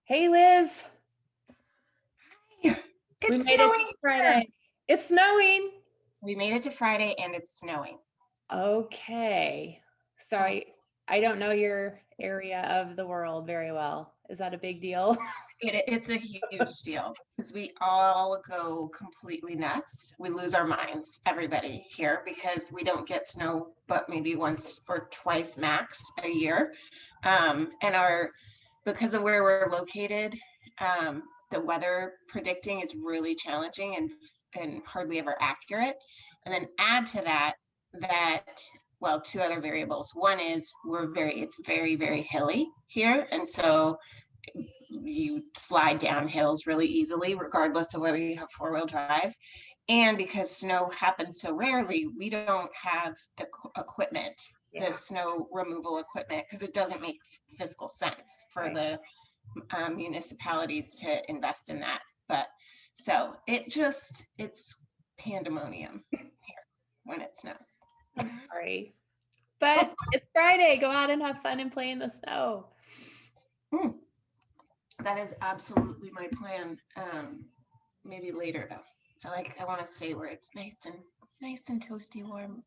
Hey Liz, we It's made it to snowing here. Friday. It's snowing. We made it to Friday and it's snowing. Okay. Oh, Sorry, I don't know your area of the world very well. Is that a big deal? it's a huge deal because we all go completely nuts. We lose our minds, everybody here, because we don't get snow but maybe once or twice max a year. And because of where we're located, the weather predicting is really challenging and hardly ever accurate. And then add to that, well, two other variables. One is it's very, very hilly here. And so you slide down hills really easily, regardless of whether you have four-wheel drive. And because snow happens so rarely, we don't have the equipment, the Yeah, snow removal equipment, because it doesn't make fiscal sense for right. the municipalities to invest in that. But so it's pandemonium here when it snows. I'm sorry. But it's Friday. Go out and have fun and play in the snow. Mm, that is absolutely my plan. Maybe later though. I want to stay where it's nice and toasty warm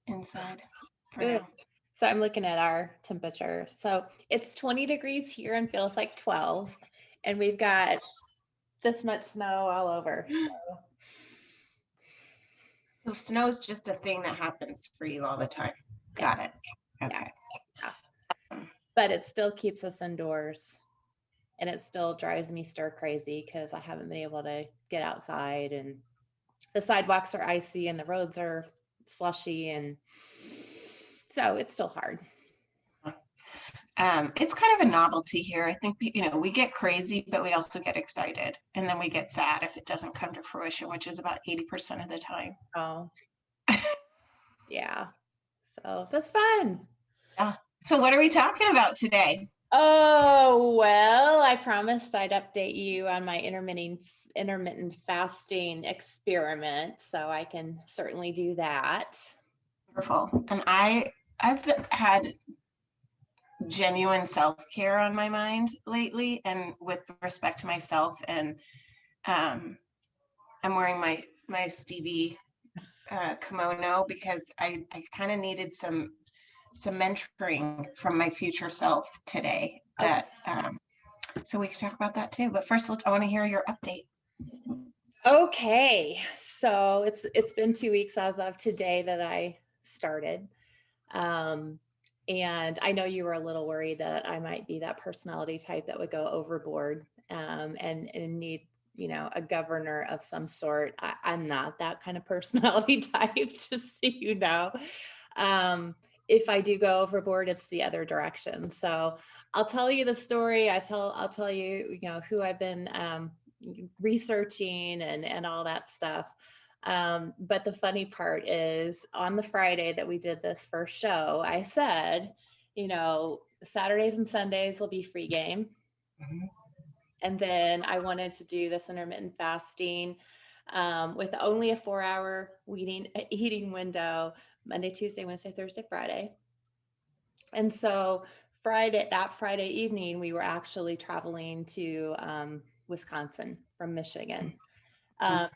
inside for Ugh. now. So I'm looking at our temperature. So it's 20 degrees here and feels like 12. And we've got this much snow all over. So So snow's just a thing that happens for you all the time. yeah, Got it. yeah, Okay. yeah. But it still keeps us indoors. And it still drives me stir crazy because I haven't been able to get outside and the sidewalks are icy and the roads are slushy. And so it's still hard. It's kind of a novelty here. I think, we get crazy, but we also get excited. And then we get sad if it doesn't come to fruition, which is about 80% of the time. Oh, yeah. So that's fun. Yeah. So what are we talking about today? Oh, well, I promised I'd update you on my intermittent fasting experiment, so I can certainly do that. Wonderful. And I've had genuine self-care on my mind lately and with respect to myself. And I'm wearing my Stevie kimono because I kind of needed some mentoring from my future self today. Okay. So we can talk about that too. But first, I want to hear your update. Okay. So it's been 2 weeks as of today that I started. Um, and I know you were a little worried that I might be that personality type that would go overboard and need, a governor of some sort. I'm not that kind of personality type, just so you know. Um, if I do go overboard, it's the other direction. So I'll tell you the story. I'll tell you, who I've been researching and all that stuff. But the funny part is on the Friday that we did this first show, I said, Saturdays and Sundays will be free game. Mm-hmm. And then I wanted to do this intermittent fasting with only a 4-hour eating window, Monday, Tuesday, Wednesday, Thursday, Friday. And so that Friday evening, we were actually traveling to Wisconsin from Michigan.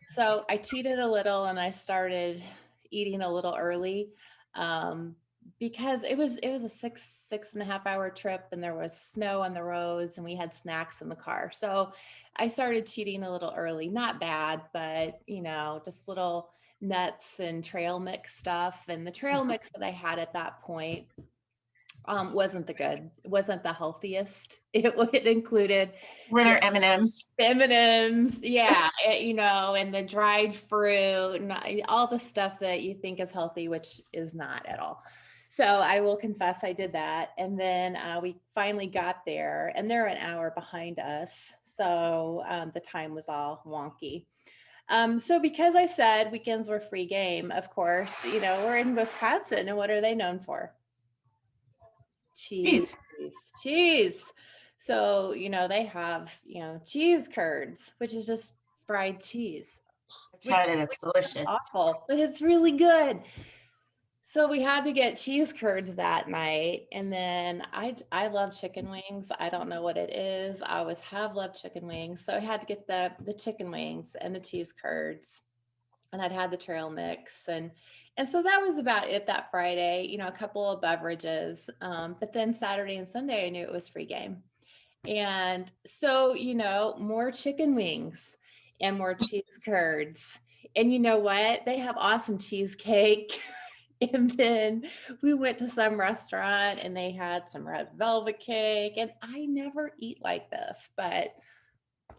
So I cheated a little and I started eating a little early because it was a 6.5 hour trip and there was snow on the roads and we had snacks in the car. So I started cheating a little early, not bad, but just little nuts and trail mix stuff. And the trail mix that I had at that point wasn't the healthiest. It included Were there M&Ms? M&Ms, yeah, and the dried fruit and all the stuff that you think is healthy, which is not at all. So I will confess I did that. And then we finally got there and they're an hour behind us. So the time was all wonky. So because I said weekends were free game, of course, we're in Wisconsin and what are they known for? Cheese. Please. Cheese. So, they have, cheese curds, which is just fried cheese, I've which tried it. It's is delicious. awful, but it's really good. So we had to get cheese curds that night, and then I love chicken wings. I don't know what it is. I always have loved chicken wings, so I had to get the chicken wings and the cheese curds, and I'd had the trail mix, and so that was about it that Friday. You know, a couple of beverages, but then Saturday and Sunday I knew it was free game, and so more chicken wings and more cheese curds, and you know what? They have awesome cheesecake. And then we went to some restaurant and they had some red velvet cake. And I never eat like this, but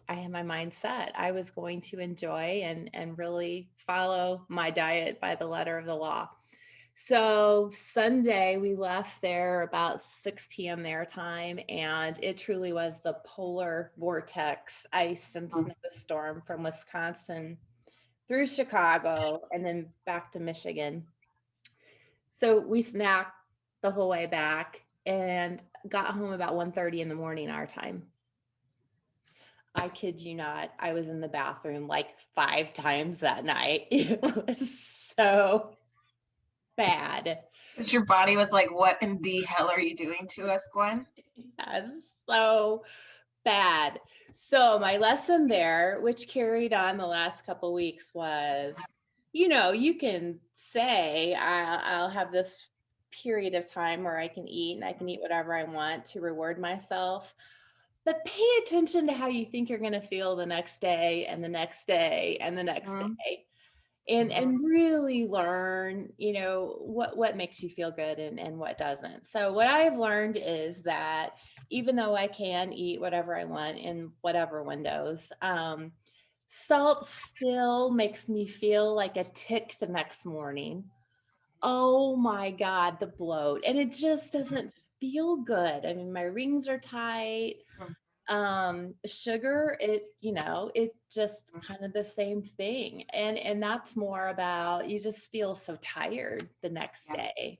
I had my mind set. I was going to enjoy and really follow my diet by the letter of the law. So Sunday we left there about 6 p.m. their time, and it truly was the polar vortex ice and snowstorm from Wisconsin through Chicago and then back to Michigan. So we snacked the whole way back and got home about 1:30 in the morning our time. I kid you not, I was in the bathroom like 5 times that night. It was so bad. But your body was like, what in the hell are you doing to us, Gwen? Yes, so bad. So my lesson there, which carried on the last couple weeks, was, you can say I'll have this period of time where I can eat and I can eat whatever I want to reward myself. But pay attention to how you think you're going to feel the next day and the next day and the next Mhm, day. And mhm, and really learn, what makes you feel good and what doesn't. So what I've learned is that even though I can eat whatever I want in whatever windows, salt still makes me feel like a tick the next morning. Oh my God, the bloat. And it just doesn't feel good. I mean, my rings are tight. mhm, Sugar, it just mhm. kind of the same thing. And that's more about, you just feel so tired the next Yeah, day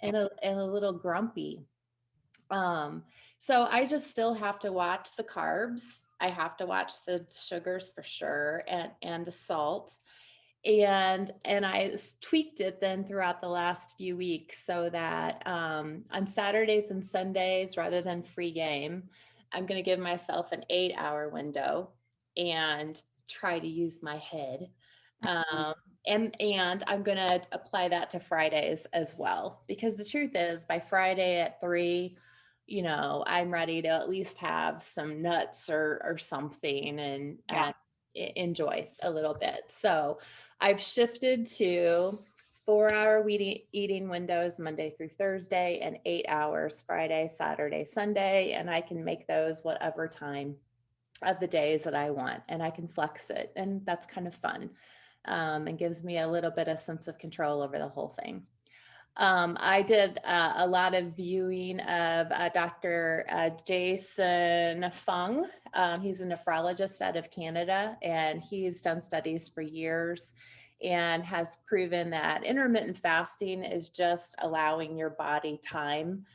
yeah. and a little grumpy. Um, so I just still have to watch the carbs. I have to watch the sugars for sure, and the salt. And tweaked it then throughout the last few weeks so that on Saturdays and Sundays, rather than free game, I'm going to give myself an 8-hour window and try to use my head. Mhm, Um, and I'm going to apply that to Fridays as well, because the truth is, by Friday at 3, I'm ready to at least have some nuts or something, yeah. and enjoy a little bit. So I've shifted to 4-hour eating windows Monday through Thursday and 8 hours Friday, Saturday, Sunday. And I can make those whatever time of the days that I want, and I can flex it. And that's kind of fun. And gives me a little bit of sense of control over the whole thing. I did a lot of viewing of Dr. Jason Fung. He's a nephrologist out of Canada, and he's done studies for years and has proven that intermittent fasting is just allowing your body time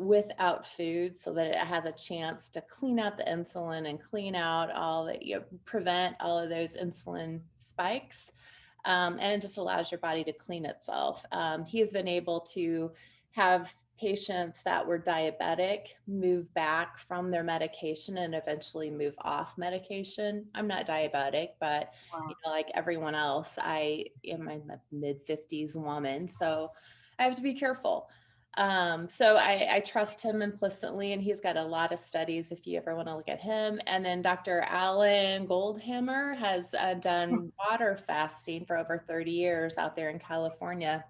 without food so that it has a chance to clean out the insulin and clean out all that, prevent all of those insulin spikes, and it just allows your body to clean itself. He has been able to have patients that were diabetic move back from their medication and eventually move off medication. I'm not diabetic, but Wow. like everyone else, I am a mid 50s woman, so I have to be careful. So I trust him implicitly, and he's got a lot of studies if you ever want to look at him. And then Dr. Alan Goldhammer has done water fasting for over 30 years out there in California,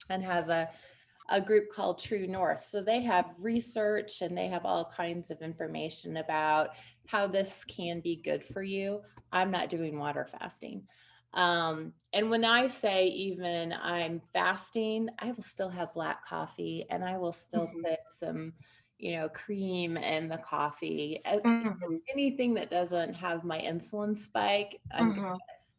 and has a group called True North. So they have research and they have all kinds of information about how this can be good for you. I'm not doing water fasting. And when I say even I'm fasting, I will still have black coffee and I will still Mhm, put some, cream in the coffee. mhm, Anything that doesn't have my insulin spike, I'm good mhm. with.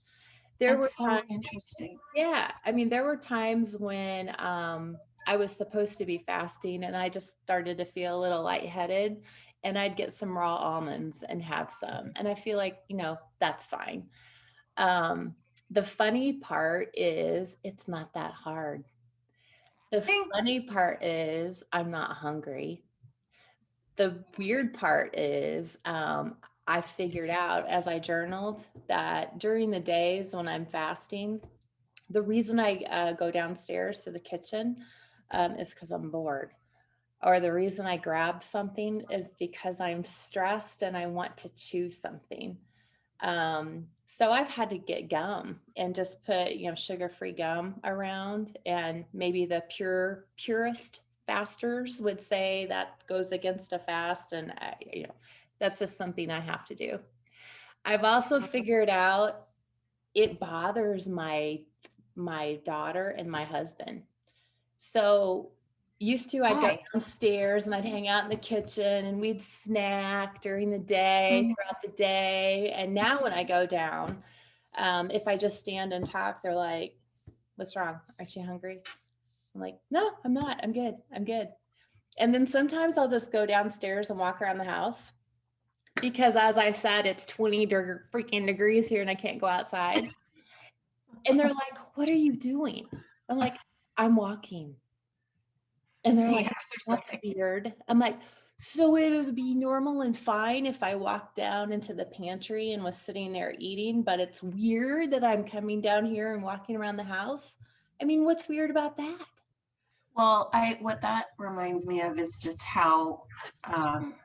There were That's so times, interesting. yeah, I mean, there were times when I was supposed to be fasting and I just started to feel a little lightheaded, and I'd get some raw almonds and have some. And I feel like, that's fine. Um, the funny part is it's not that hard. The funny part is I'm not hungry. The weird part is I figured out as I journaled that during the days when I'm fasting, the reason I go downstairs to the kitchen is because I'm bored. Or the reason I grab something is because I'm stressed and I want to choose something. So I've had to get gum and just put, sugar-free gum around, and maybe the purest fasters would say that goes against a fast. And that's just something I have to do. I've also figured out it bothers my daughter and my husband. So used to I'd go Why? downstairs and I'd hang out in the kitchen and we'd snack during the day, Mhm. throughout the day. And now when I go down, if I just stand and talk, they're like, "What's wrong? Aren't you hungry?" I'm like, "No, I'm not. I'm good. I'm good." And then sometimes I'll just go downstairs and walk around the house because, as I said, it's 20 freaking degrees here and I can't go outside. And they're like, "What are you doing?" I'm like, "I'm walking." And they're The like, "That's exercise. weird." I'm like, "So it would be normal and fine if I walked down into the pantry and was sitting there eating, but it's weird that I'm coming down here and walking around the house? I mean, what's weird about that?" Well, what that reminds me of is just um,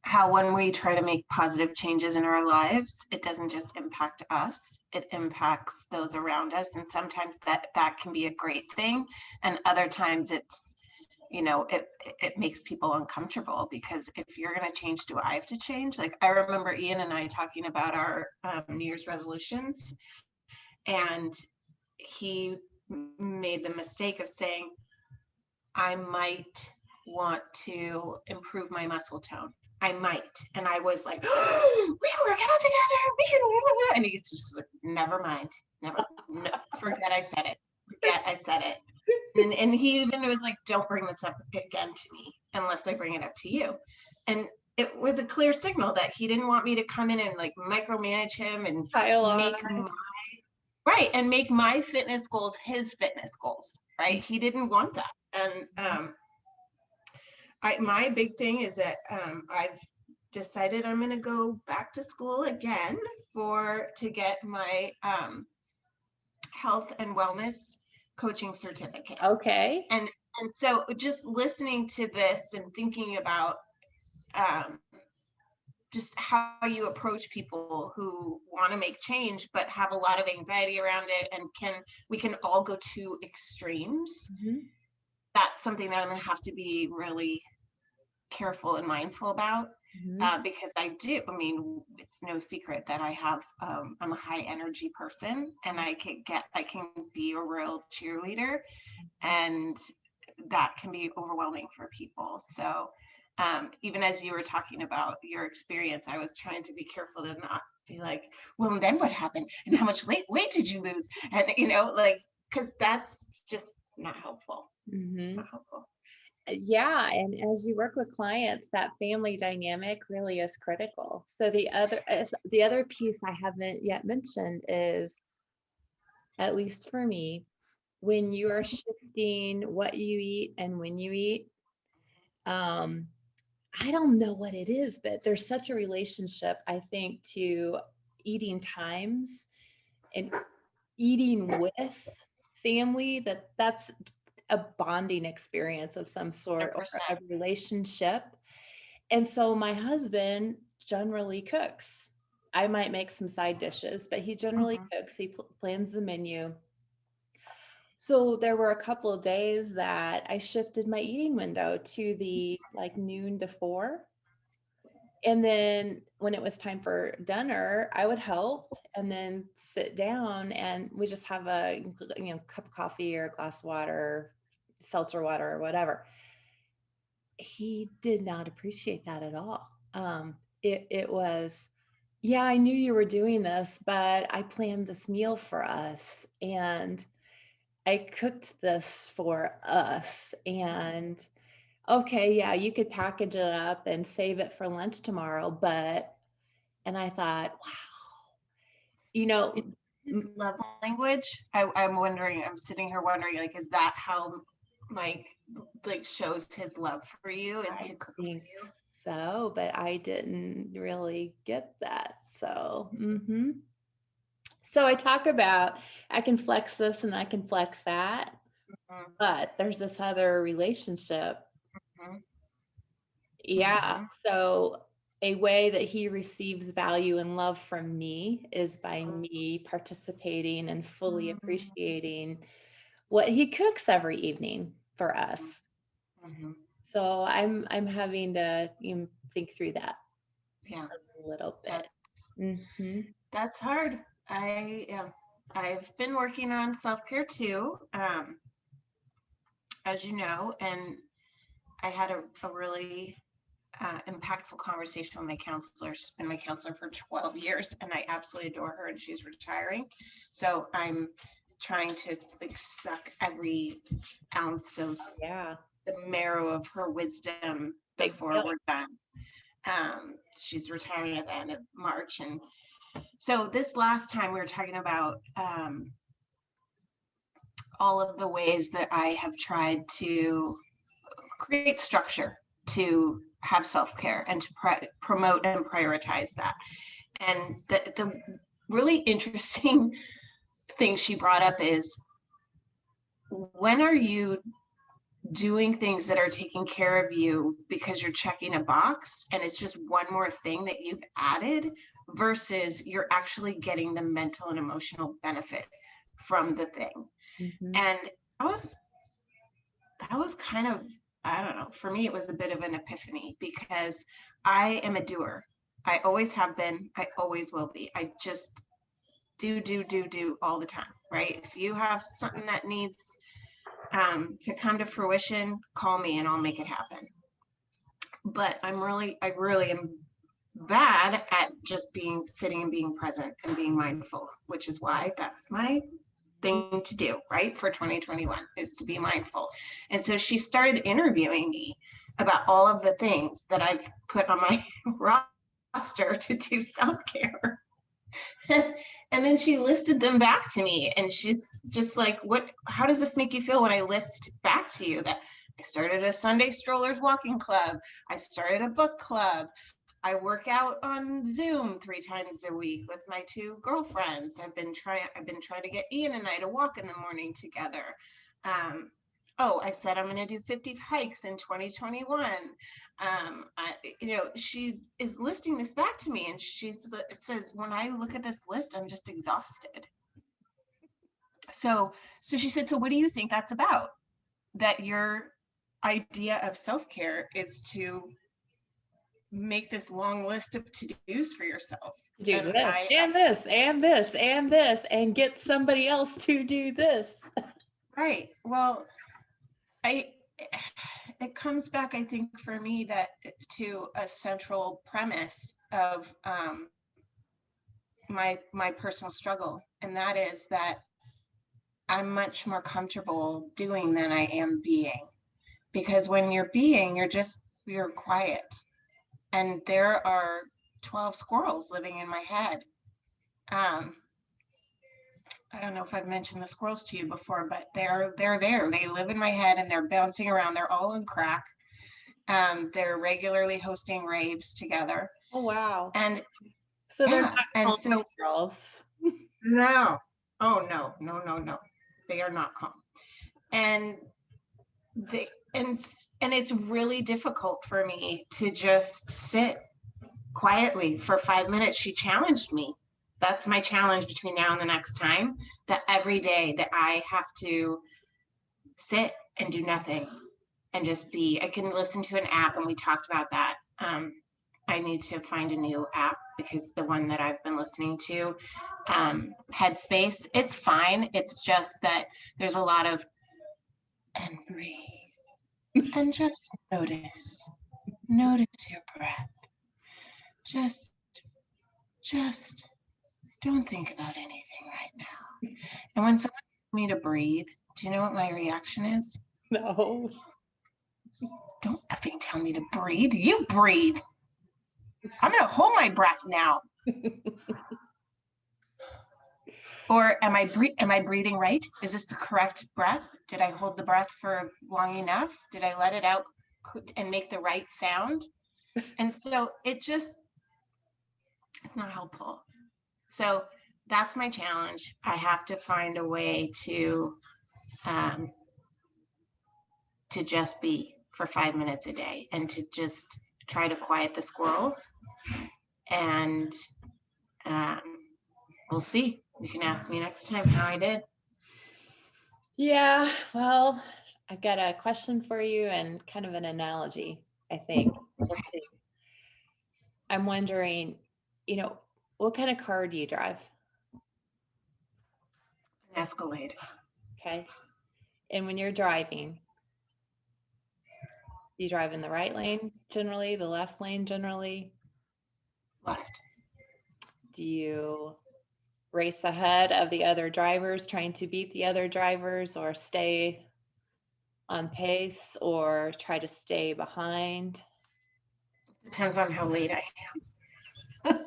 how when we try to make positive changes in our lives, it doesn't just impact us, it impacts those around us. And sometimes that can be a great thing. And other times it's, it makes people uncomfortable, because if you're going to change, do I have to change? Like, I remember Ian and I talking about our New Year's resolutions, and he made the mistake of saying, I might want to improve my muscle tone. I might. And I was like, oh, we work out together. We can. And he's just like, never mind. Never. No, forget I said it. Forget I said it. And he even was like, don't bring this up again to me unless I bring it up to you. And it was a clear signal that he didn't want me to come in and like micromanage him and Pile on. make right, and make my fitness goals his fitness goals. Right. He didn't want that. And my big thing is that I've decided I'm going to go back to school again to get my health and wellness coaching certificate. Okay. And so just listening to this and thinking about um, just how you approach people who want to make change but have a lot of anxiety around it, and we can all go to extremes. Mhm. That's something that I'm going to have to be really careful and mindful about, Mhm. because I mean, it's no secret that I'm a high energy person, and I can be a real cheerleader, and that can be overwhelming for people. So even as you were talking about your experience, I was trying to be careful to not be like, well, and then what happened? And how much weight did you lose? And, like, because that's just not helpful. It's Mhm. not helpful. Yeah, and as you work with clients, that family dynamic really is critical. So the other piece I haven't yet mentioned is, at least for me, when you are shifting what you eat and when you eat, um, I don't know what it is, but there's such a relationship, I think, to eating times and eating with family, that's a bonding experience of some sort, or a 100%. relationship. And so my husband generally cooks. I might make some side dishes, but he generally Mhm. cooks. He plans the menu. So there were a couple of days that I shifted my eating window to the like noon to 4. And then when it was time for dinner, I would help and then sit down and we just have a cup of coffee or a glass of water, seltzer water or whatever. He did not appreciate that at all. It was, yeah, I knew you were doing this, but I planned this meal for us and I cooked this for us. And okay, yeah, you could package it up and save it for lunch tomorrow, but, and I thought, wow, you know, his love language? I'm wondering, I'm sitting here wondering, like, is that how Mike like shows his love for you, is I to cook for think you? so, but I didn't really get that. So, so I talk about I can flex this and I can flex that, Mhm, but there's this other relationship. mhm, Yeah. mhm, So a way that he receives value and love from me is by mhm, me participating and fully mhm, appreciating what he cooks every evening for us. mhm. So I'm having to think through that Yeah, a little bit. that's Hmm. that's hard. Yeah, I've been working on self-care too, as you know, and I had a really impactful conversation with my counselor. She's been my counselor for 12 years, and I absolutely adore her, and she's retiring. So I'm trying to like suck every ounce of Yeah. the marrow of her wisdom Big before deal. we're done. She's retiring at the end of March, and so this last time we were talking about all of the ways that I have tried to create structure to have self-care and to promote and prioritize that. And the really interesting thing she brought up is, when are you doing things that are taking care of you because you're checking a box and it's just one more thing that you've added, versus you're actually getting the mental and emotional benefit from the thing. Hmm. And that was kind of, I don't know, for me it was a bit of an epiphany, because I am a doer. I always have been, I always will be. I just do all the time, right? If you have something that needs to come to fruition, call me and I'll make it happen. But I really am bad at just being sitting and being present and being mindful, which is why that's my thing to do, right, for 2021, is to be mindful. And so she started interviewing me about all of the things that I've put on my roster to do self-care. And then she listed them back to me, and she's just like, what, how does this make you feel when I list back to you that I started a Sunday strollers walking club, I started a book club, I work out on Zoom 3 times a week with my two girlfriends. I've been trying to get Ian and I to walk in the morning together. Um, oh, I said I'm going to do 50 hikes in 2021. She is listing this back to me, and she says, when I look at this list, I'm just exhausted. So she said, so what do you think that's about? That your idea of self-care is to make this long list of to-dos for yourself. Do And this and this and this and this and get somebody else to do this. right. Well, I it comes back, I think, for me, that to a central premise of my personal struggle, and that is that I'm much more comfortable doing than I am being. Because when you're being, you're quiet. And there are 12 squirrels living in my head. Um, I don't know if I've mentioned the squirrels to you before, but they're there. They live in my head and they're bouncing around. They're all on crack. They're regularly hosting raves together. Oh, wow. And So they're yeah, not and calm so girls. no, oh no, they are not calm. And they and it's really difficult for me to just sit quietly for 5 minutes. She challenged me. That's my challenge between now and the next time, that every day that I have to sit and do nothing and just be. I can listen to an app, and we talked about that. I need to find a new app, because the one that I've been listening to, Headspace, it's fine. It's just that there's a lot of, and breathe and just notice your breath. Just just don't think about anything right now. And when someone asks me to breathe, do you know what my reaction is? No. Don't effing tell me to breathe. You breathe. I'm going to hold my breath now. Or am I breathing right? Is this the correct breath? Did I hold the breath for long enough? Did I let it out and make the right sound? And so it's not helpful. So that's my challenge. I have to find a way to just be for 5 minutes a day and to just try to quiet the squirrels. And um, we'll see. You can ask me next time how I did. Yeah, well, I've got a question for you and kind of an analogy, I think. Let's see. I'm wondering, what kind of car do you drive? An Escalade. Okay. And when you're driving, do you drive in the right lane generally, the left lane generally? Left. Do you race ahead of the other drivers, trying to beat the other drivers, or stay on pace, or try to stay behind? Depends on how late I am.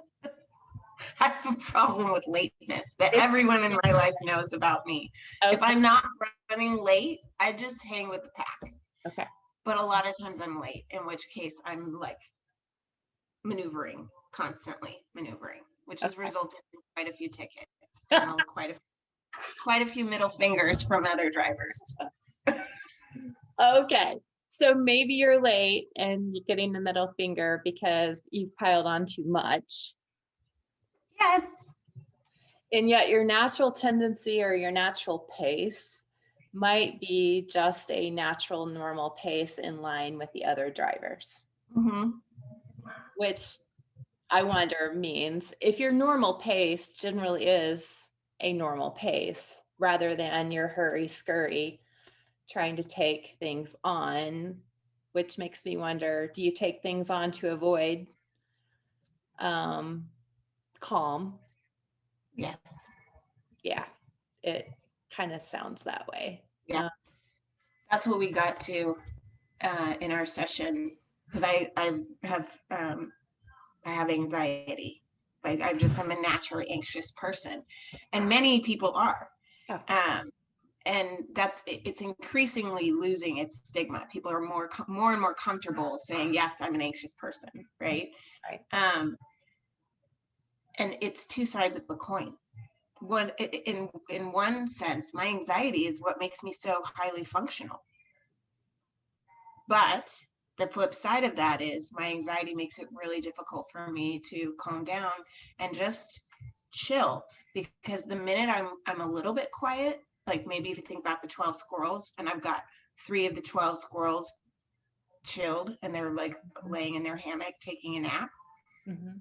I have a problem with lateness that everyone in my life knows about me. Okay. If I'm not running late, I just hang with the pack. Okay. But a lot of times I'm late, in which case I'm like maneuvering, constantly maneuvering, which has resulted in quite a few tickets and quite a few middle fingers from other drivers. Okay. So maybe you're late and you're getting the middle finger because you've piled on too much. Yes. And yet your natural tendency or your natural pace might be just a natural, normal pace in line with the other drivers. Mm-hmm. Which I wonder means if your normal pace generally is a normal pace rather than your hurry scurry trying to take things on, which makes me wonder, do you take things on to avoid calm? Yes. Yeah, it kind of sounds that way. Yeah. That's what we got to in our session, because I have anxiety. I'm a naturally anxious person, and many people are. Yeah. And it's increasingly losing its stigma. People are more and more comfortable saying, yes, I'm an anxious person, right? Right. And it's two sides of a coin. In one sense, my anxiety is what makes me so highly functional. But the flip side of that is my anxiety makes it really difficult for me to calm down and just chill, because the minute I'm a little bit quiet, like maybe if you think about the 12 squirrels, and I've got 3 of the 12 squirrels chilled and they're like laying in their hammock taking a nap. Mm-hmm.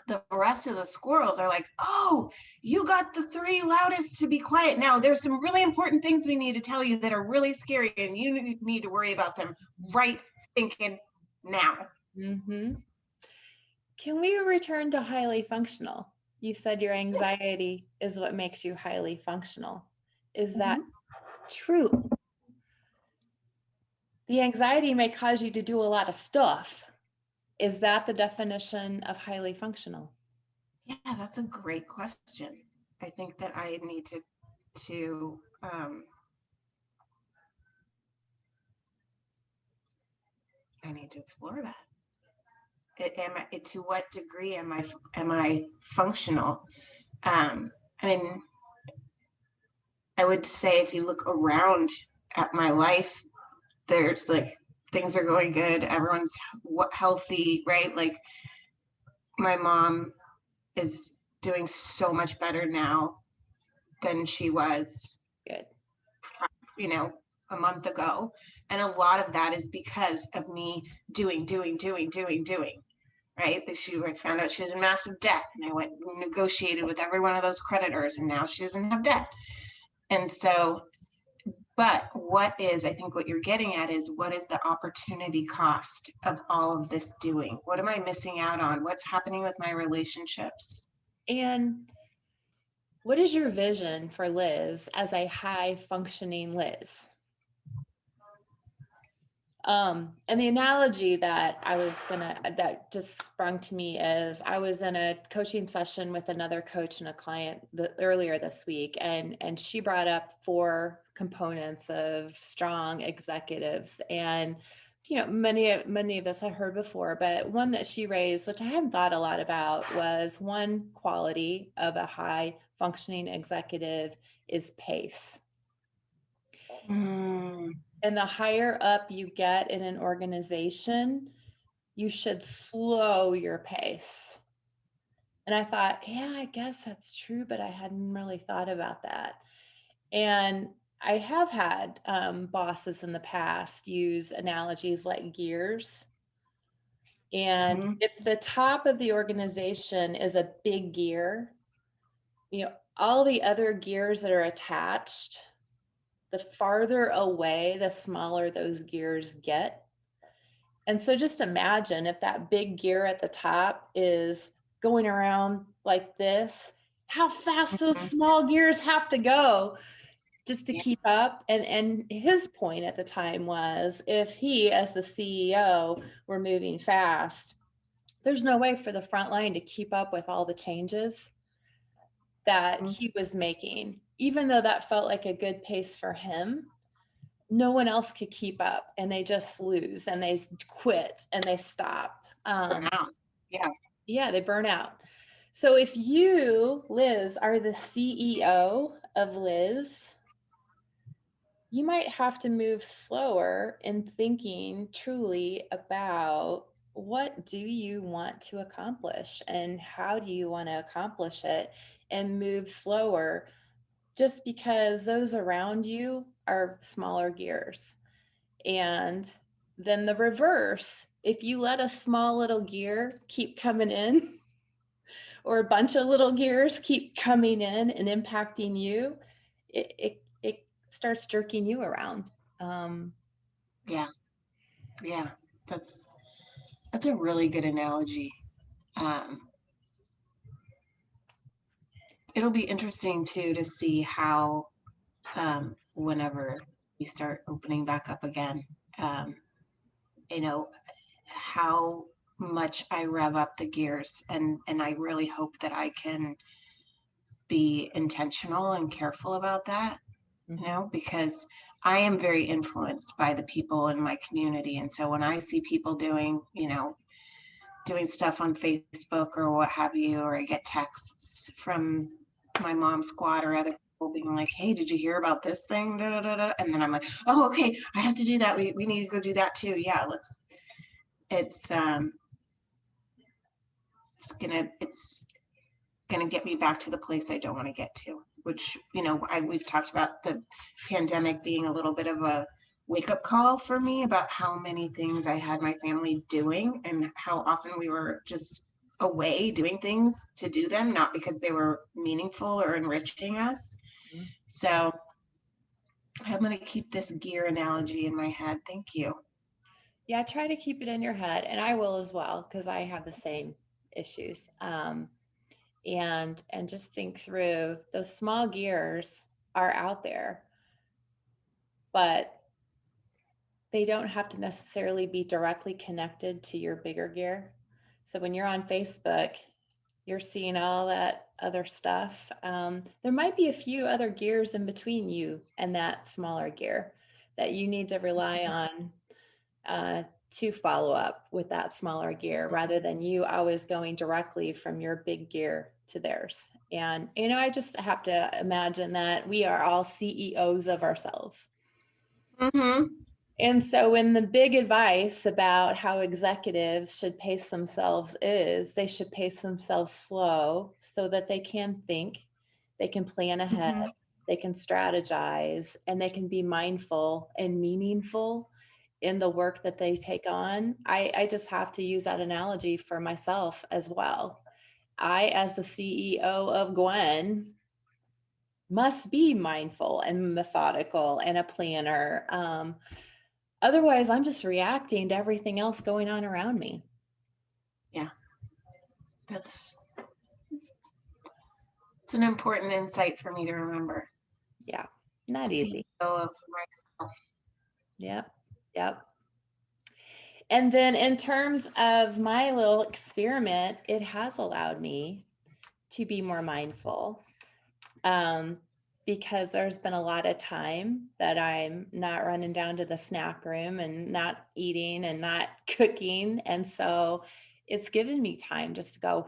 The rest of the squirrels are like, oh, you got the 3 loudest to be quiet. Now there's some really important things we need to tell you that are really scary, and you need to worry about them right thinking now. Mm-hmm. Can we return to highly functional? You said your anxiety is what makes you highly functional. Is that true? The anxiety may cause you to do a lot of stuff. Is that the definition of highly functional? Yeah, that's a great question. I think that I need to I need to explore that. To what degree am I functional? I mean, I would say if you look around at my life, there's like things are going good. Everyone's healthy, right? Like my mom is doing so much better now than she was, good, a month ago. And a lot of that is because of me doing, right? I found out she was in massive debt, and I went and negotiated with every one of those creditors, and now she doesn't have debt. And so, but I think what you're getting at is, what is the opportunity cost of all of this doing? What am I missing out on? What's happening with my relationships? And what is your vision for Liz as a high functioning Liz? And the analogy that just sprung to me is I was in a coaching session with another coach and a client earlier this week, and she brought up 4 components of strong executives. And, many of this I heard before, but one that she raised, which I hadn't thought a lot about, was one quality of a high functioning executive is pace. Mm, And the higher up you get in an organization, you should slow your pace. And I thought, yeah, I guess that's true, but I hadn't really thought about that. And I have had bosses in the past use analogies like gears. And mhm, if the top of the organization is a big gear, all the other gears that are attached, the farther away, the smaller those gears get. And so just imagine if that big gear at the top is going around like this, how fast those mhm. small gears have to go just to Yeah. keep up. And his point at the time was, if he, as the CEO, were moving fast, there's no way for the front line to keep up with all the changes that Mhm. he was making. Even though that felt like a good pace for him, no one else could keep up, and they just lose and they quit and they stop. Burn out. Yeah. Yeah, they burn out. So if you, Liz, are the CEO of Liz, you might have to move slower in thinking truly about, what do you want to accomplish and how do you want to accomplish it, and move slower, just because those around you are smaller gears. And then the reverse, if you let a small little gear keep coming in, or a bunch of little gears keep coming in and impacting you, it starts jerking you around. Um, Yeah. Yeah. That's that's a really good analogy. Um, it'll be interesting too to see how whenever we start opening back up again, um, you know, how much I rev up the gears, and I really hope that I can be intentional and careful about that, mhm. because I am very influenced by the people in my community. And so when I see people doing stuff on Facebook or what have you, or I get texts from my mom's squad or other people being like, hey, did you hear about this thing? Da, da, da, da. And then I'm like, oh, okay, I have to do that. We need to go do that too. Yeah, it's um it's gonna get me back to the place I don't want to get to, which, we've talked about the pandemic being a little bit of a wake up call for me about how many things I had my family doing and how often we were just away doing things to do them, not because they were meaningful or enriching us. So I'm going to keep this gear analogy in my head. Thank you. Yeah, try to keep it in your head, and I will as well, because I have the same issues. And just think through, those small gears are out there, but they don't have to necessarily be directly connected to your bigger gear. So when you're on Facebook, you're seeing all that other stuff. There might be a few other gears in between you and that smaller gear that you need to rely on to follow up with that smaller gear, rather than you always going directly from your big gear to theirs. And, I just have to imagine that we are all CEOs of ourselves. Mm-hmm. And so, when the big advice about how executives should pace themselves is, they should pace themselves slow so that they can think, they can plan ahead, Mm-hmm. they can strategize, and they can be mindful and meaningful in the work that they take on. I just have to use that analogy for myself as well. I, as the CEO of Gwen, must be mindful and methodical and a planner. Otherwise, I'm just reacting to everything else going on around me. Yeah, that's it's an important insight for me to remember. Yeah, not easy. CEO of myself. Yep. Yep. And then in terms of my little experiment, it has allowed me to be more mindful. Because there's been a lot of time that I'm not running down to the snack room and not eating and not cooking. And so it's given me time just to go,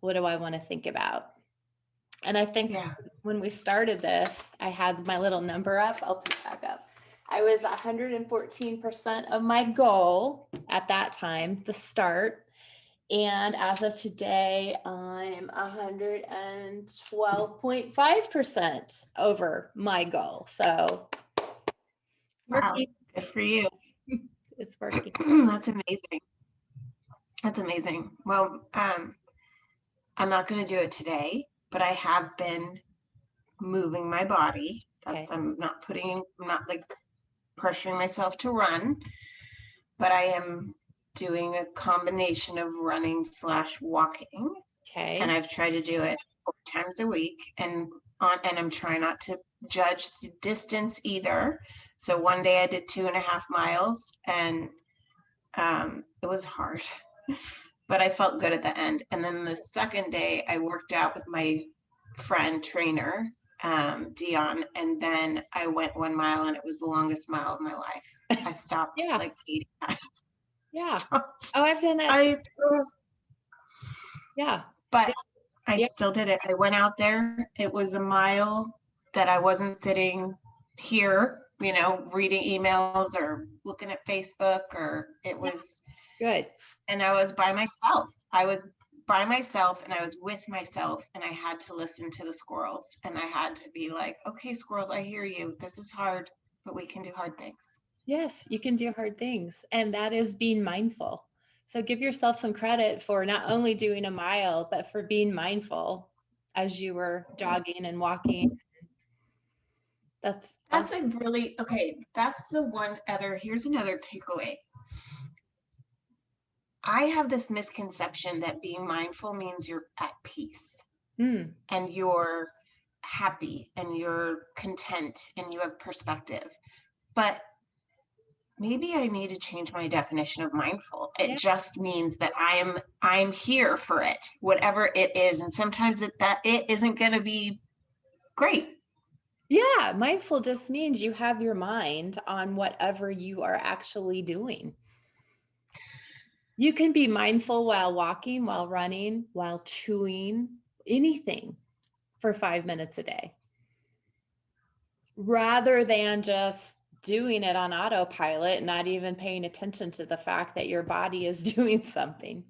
what do I want to think about? And I think Yeah. when we started this, I had my little number up. I'll put it back up. I was 114% of my goal at that time, the start. And as of today, I'm 112.5% over my goal. So Wow. working. Good for you. It's working. That's amazing. That's amazing. Well, I'm not going to do it today, but I have been moving my body. Okay. I'm not like pressuring myself to run, but I am doing a combination of running / walking. And Okay. I've tried to do it 4 times a week, and I'm trying not to judge the distance either. So one day I did 2.5 miles, and it was hard, but I felt good at the end. And then the second day I worked out with my friend trainer, Dion, and then I went 1 mile, and it was the longest mile of my life. I stopped Yeah. like 80 times. Yeah. Stopped. Oh, I've done that too. Yeah. But I Yeah. still did it. I went out there. It was a mile that I wasn't sitting here, reading emails or looking at Facebook, or it Yeah. was, Good. and I was by myself. I was by myself, and I was with myself, and I had to listen to the squirrels, and I had to be like, okay, squirrels, I hear you. This is hard, but we can do hard things. Yes, you can do hard things. And that is being mindful. So give yourself some credit for not only doing a mile, but for being mindful as you were jogging and walking. That's That's awesome. a really, okay, here's another takeaway. I have this misconception that being mindful means you're at peace Mm, and you're happy and you're content and you have perspective. But maybe I need to change my definition of mindful. It yeah. just means that I'm here for it, whatever it is. And sometimes that it isn't going to be great. Yeah. Mindful just means you have your mind on whatever you are actually doing. You can be mindful while walking, while running, while chewing, anything for 5 minutes a day, rather than just doing it on autopilot, not even paying attention to the fact that your body is doing something.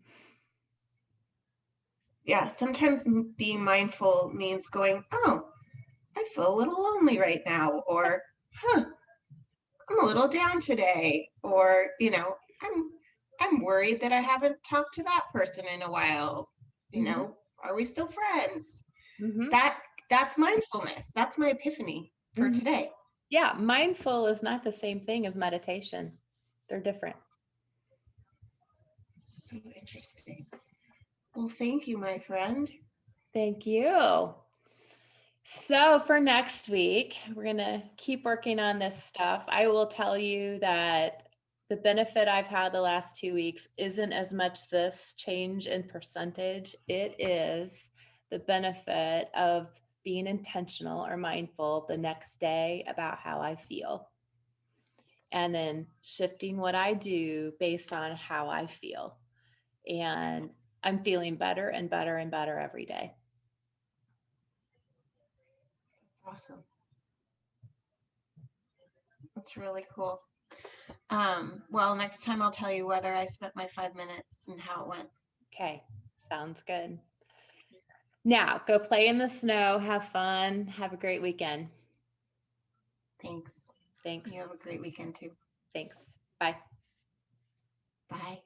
Yeah, sometimes being mindful means going, oh, I feel a little lonely right now, or I'm a little down today, or I'm worried that I haven't talked to that person in a while. Mm-hmm. Are we still friends? Mm-hmm. That's mindfulness. That's my epiphany for Mm-hmm. today. Yeah, mindful is not the same thing as meditation. They're different. So interesting. Well, thank you, my friend. Thank you. So for next week, we're going to keep working on this stuff. I will tell you that the benefit I've had the last 2 weeks isn't as much this change in percentage. It is the benefit of being intentional or mindful the next day about how I feel. And then shifting what I do based on how I feel. And I'm feeling better and better and better every day. Awesome. That's really cool. Well, next time I'll tell you whether I spent my 5 minutes and how it went. Okay, sounds good. Now go play in the snow, have fun, have a great weekend. Thanks. Thanks. You have a great weekend too. Thanks. Bye. Bye.